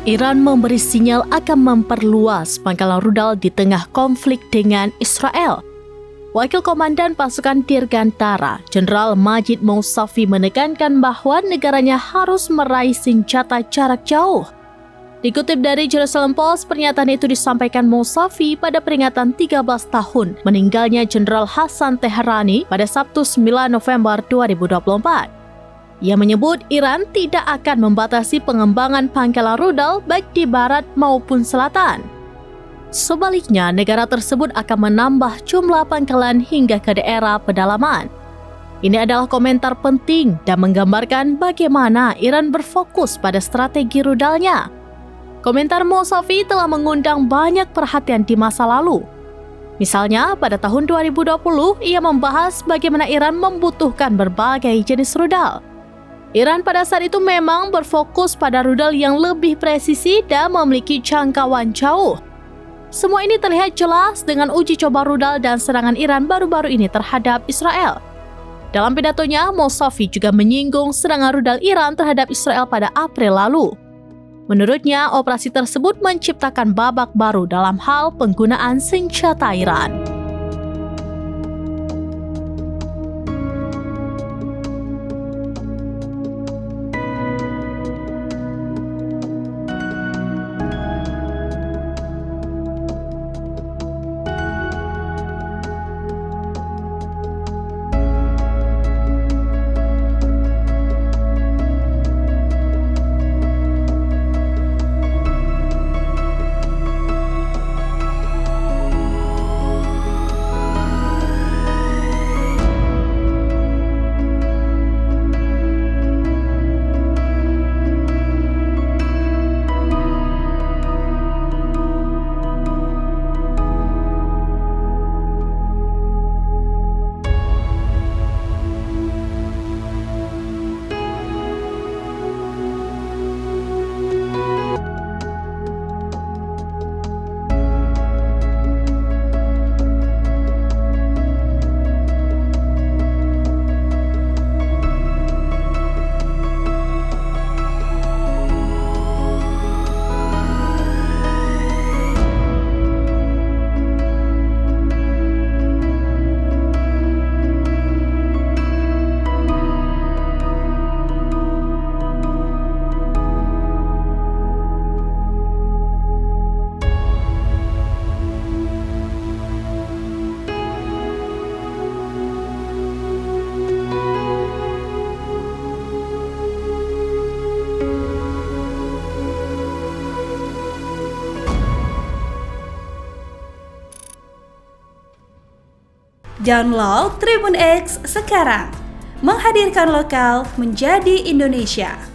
Iran memberi sinyal akan memperluas pangkalan rudal di tengah konflik dengan Israel. Wakil Komandan Pasukan Dirgantara, Jenderal Majid Mousavi menekankan bahwa negaranya harus meraih senjata jarak jauh. Dikutip dari Jerusalem Post, pernyataan itu disampaikan Mousavi pada peringatan 13 tahun meninggalnya Jenderal Hassan Teherani pada Sabtu 9 November 2024. Ia menyebut Iran tidak akan membatasi pengembangan pangkalan rudal baik di barat maupun selatan. Sebaliknya, negara tersebut akan menambah jumlah pangkalan hingga ke daerah pedalaman. Ini adalah komentar penting dan menggambarkan bagaimana Iran berfokus pada strategi rudalnya. Komentar Mousavi telah mengundang banyak perhatian di masa lalu. Misalnya, pada tahun 2020, ia membahas bagaimana Iran membutuhkan berbagai jenis rudal. Iran pada saat itu memang berfokus pada rudal yang lebih presisi dan memiliki jangkauan jauh. Semua ini terlihat jelas dengan uji coba rudal dan serangan Iran baru-baru ini terhadap Israel. Dalam pidatonya, Mousavi juga menyinggung serangan rudal Iran terhadap Israel pada April lalu. Menurutnya, operasi tersebut menciptakan babak baru dalam hal penggunaan senjata Iran. Download Tribun X sekarang, menghadirkan lokal menjadi Indonesia.